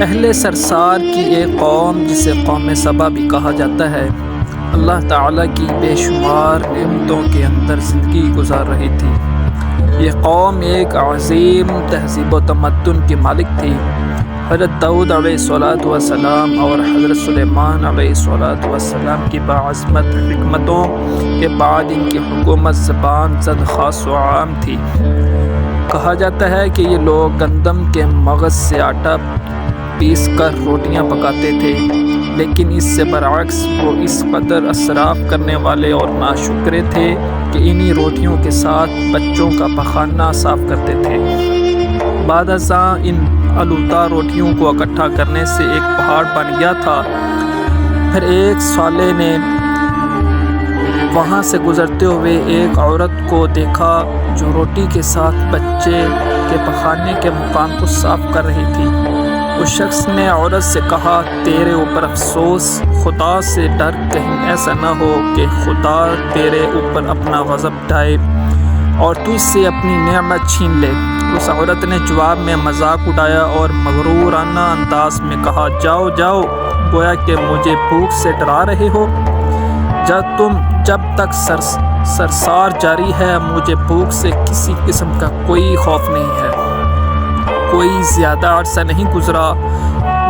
اہل سرسار کی ایک قوم جسے قوم سبا بھی کہا جاتا ہے، اللہ تعالیٰ کی بے شمار نعمتوں کے اندر زندگی گزار رہی تھی۔ یہ قوم ایک عظیم تہذیب و تمدن کی مالک تھی۔ حضرت داؤد علیہ السلام اور حضرت سلیمان علیہ السلام کی باعظمت حکمتوں کے بعد ان کی حکومت زبان زد خاص و عام تھی۔ کہا جاتا ہے کہ یہ لوگ گندم کے مغز سے آٹا پیس کر روٹیاں پکاتے تھے، لیکن اس سے برعکس وہ اس قدر اسراف کرنے والے اور ناشکرے تھے کہ انہی روٹیوں کے ساتھ بچوں کا پخانہ صاف کرتے تھے۔ بعد ازاں ان آلودہ روٹیوں کو اکٹھا کرنے سے ایک پہاڑ بن گیا تھا۔ پھر ایک صالح نے وہاں سے گزرتے ہوئے ایک عورت کو دیکھا جو روٹی کے ساتھ بچے کے پخانے کے مقام کو صاف کر رہی تھی۔ اس شخص نے عورت سے کہا، تیرے اوپر افسوس، خدا سے ڈر، کہیں ایسا نہ ہو کہ خدا تیرے اوپر اپنا غضب ڈھائے اور تو اس سے اپنی نعمت چھین لے۔ اس عورت نے جواب میں مذاق اڑایا اور مغرورانہ انداز میں کہا، جاؤ جاؤ، گویا کہ مجھے بھوک سے ڈرا رہے ہو۔ جب تک سرسار جاری ہے مجھے بھوک سے کسی قسم کا کوئی خوف نہیں ہے۔ کوئی زیادہ عرصہ نہیں گزرا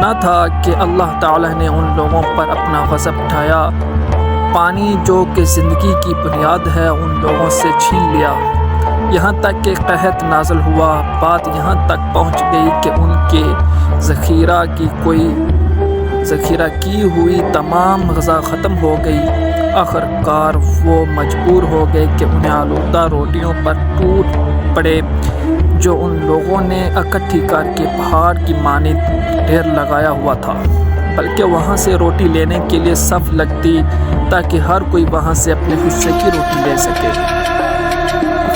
نہ تھا کہ اللہ تعالیٰ نے ان لوگوں پر اپنا غضب ڈھایا۔ پانی جو کہ زندگی کی بنیاد ہے ان لوگوں سے چھین لیا، یہاں تک کہ قحط نازل ہوا۔ بات یہاں تک پہنچ گئی کہ ان کے ذخیرہ کی ہوئی تمام غذا ختم ہو گئی۔ آخر کار وہ مجبور ہو گئے کہ انہیں آلودہ روٹیوں پر ٹوٹ پڑے جو ان لوگوں نے اکٹھی کر کے پہاڑ کی مانند ڈھیر لگایا ہوا تھا، بلکہ وہاں سے روٹی لینے کے لیے صف لگتی تاکہ ہر کوئی وہاں سے اپنے حصے کی روٹی لے سکے۔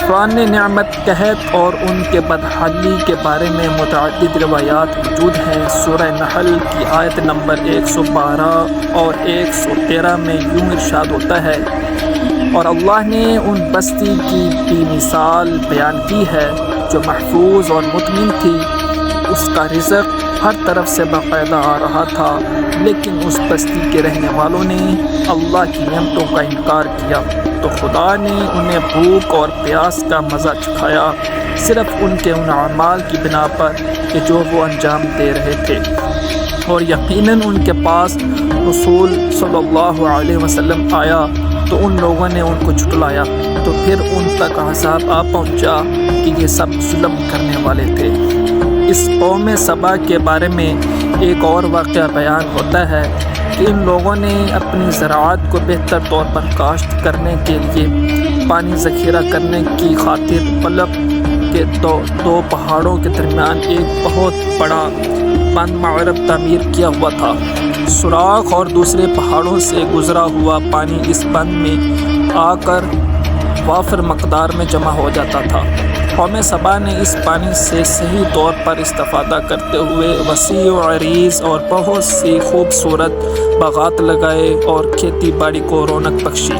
قرآن نعمت، قحط اور ان کے بدحالی کے بارے میں متعدد روایات موجود ہیں۔ سورہ نحل کی آیت نمبر 112 اور 113 میں یوں ارشاد ہوتا ہے، اور اللہ نے ان بستی کی بھی مثال بیان کی ہے جو محفوظ اور مطمئن تھی، اس کا رزق ہر طرف سے باقاعدہ آ رہا تھا، لیکن اس بستی کے رہنے والوں نے اللہ کی نعمتوں کا انکار کیا تو خدا نے انہیں بھوک اور پیاس کا مزہ چکھایا، صرف ان کے ان اعمال کی بنا پر کہ جو وہ انجام دے رہے تھے۔ اور یقیناً ان کے پاس رسول صلی اللہ علیہ وسلم آیا تو ان لوگوں نے ان کو جھٹلایا، تو پھر ان تک عذاب آ پہنچا کہ یہ سب ظلم کرنے والے تھے۔ اس قوم سبا کے بارے میں ایک اور واقعہ بیان ہوتا ہے کہ ان لوگوں نے اپنی زراعت کو بہتر طور پر کاشت کرنے کے لیے پانی ذخیرہ کرنے کی خاطر پلک کے دو پہاڑوں کے درمیان ایک بہت بڑا بند معرب تعمیر کیا ہوا تھا۔ سوراخ اور دوسرے پہاڑوں سے گزرا ہوا پانی اس بند میں آ کر وافر مقدار میں جمع ہو جاتا تھا۔ قوم سبا نے اس پانی سے صحیح طور پر استفادہ کرتے ہوئے وسیع و عریض اور بہت سی خوبصورت باغات لگائے اور کھیتی باڑی کو رونق بخشی۔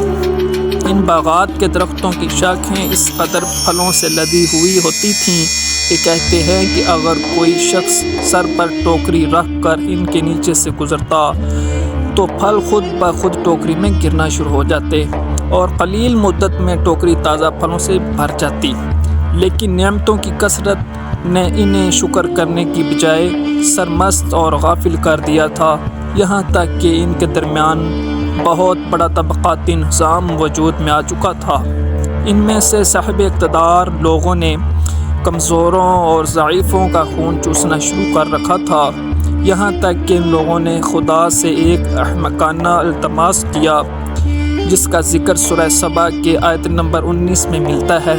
ان باغات کے درختوں کی شاخیں اس قدر پھلوں سے لدی ہوئی ہوتی تھیں کہ کہتے ہیں کہ اگر کوئی شخص سر پر ٹوکری رکھ کر ان کے نیچے سے گزرتا تو پھل خود بخود ٹوکری میں گرنا شروع ہو جاتے اور قلیل مدت میں ٹوکری تازہ پھلوں سے بھر جاتی۔ لیکن نعمتوں کی کثرت نے انہیں شکر کرنے کی بجائے سرمست اور غافل کر دیا تھا، یہاں تک کہ ان کے درمیان بہت بڑا طبقاتی نظام وجود میں آ چکا تھا۔ ان میں سے صاحب اقتدار لوگوں نے کمزوروں اور ضعیفوں کا خون چوسنا شروع کر رکھا تھا، یہاں تک کہ ان لوگوں نے خدا سے ایک احمقانہ التماس کیا جس کا ذکر سورہ سبا کے آیت نمبر 19 میں ملتا ہے۔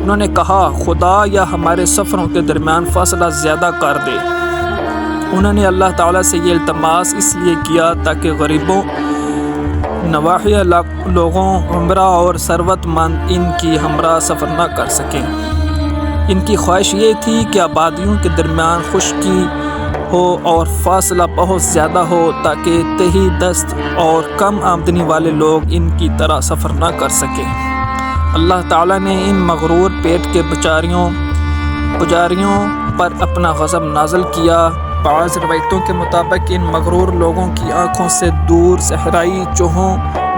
انہوں نے کہا، خدا یا ہمارے سفروں کے درمیان فاصلہ زیادہ کر دے۔ انہوں نے اللہ تعالیٰ سے یہ التماس اس لیے کیا تاکہ غریبوں، نواحی لوگوں، عمرہ اور ثروت مند ان کی ہمراہ سفر نہ کر سکیں۔ ان کی خواہش یہ تھی کہ آبادیوں کے درمیان خشکی ہو اور فاصلہ بہت زیادہ ہو تاکہ تہی دست اور کم آمدنی والے لوگ ان کی طرح سفر نہ کر سکیں۔ اللہ تعالیٰ نے ان مغرور پیٹ کے پجاریوں پر اپنا غضب نازل کیا بعض روایتوں کے مطابق ان مغرور لوگوں کی آنکھوں سے دور صحرائی چوہوں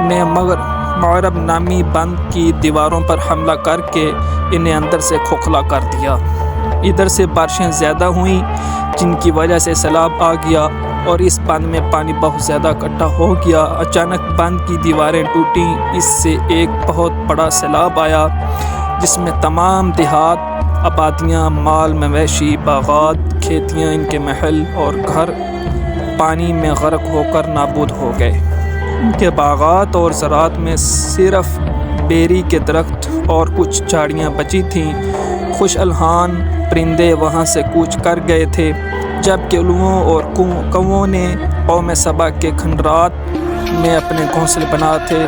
نے مغرب نامی بند کی دیواروں پر حملہ کر کے انہیں اندر سے کھوکھلا کر دیا۔ ادھر سے بارشیں زیادہ ہوئیں جن کی وجہ سے سیلاب آ گیا اور اس بند میں پانی بہت زیادہ اکٹھا ہو گیا۔ اچانک بند کی دیواریں ٹوٹیں، اس سے ایک بہت بڑا سیلاب آیا جس میں تمام دیہات، آبادیاں، مال مویشی، باغات، کھیتیاں، ان کے محل اور گھر پانی میں غرق ہو کر نابود ہو گئے۔ ان کے باغات اور زراعت میں صرف بیری کے درخت اور کچھ جھاڑیاں بچی تھیں۔ خوش الحان پرندے وہاں سے کوچ کر گئے تھے، جبکہ الوؤں اور کووں نے قوم سبا کے کھنڈرات میں اپنے گھونسلے بنا تھے۔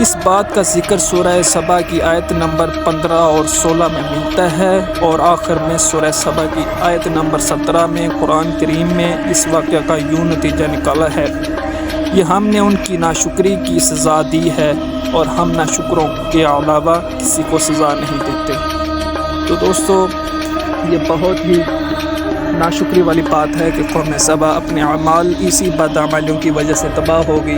اس بات کا ذکر سورہ سبا کی آیت نمبر 15 اور 16 میں ملتا ہے، اور آخر میں سورہ سبا کی آیت نمبر 17 میں قرآن کریم میں اس واقعہ کا یوں نتیجہ نکالا ہے: یہ ہم نے ان کی ناشکری کی سزا دی ہے اور ہم ناشکروں کے علاوہ کسی کو سزا نہیں دیتے۔ تو دوستو، یہ بہت ہی ناشکری والی بات ہے کہ قوم سبا اپنے اعمال اسی بدعمالیوں کی وجہ سے تباہ ہو گئی۔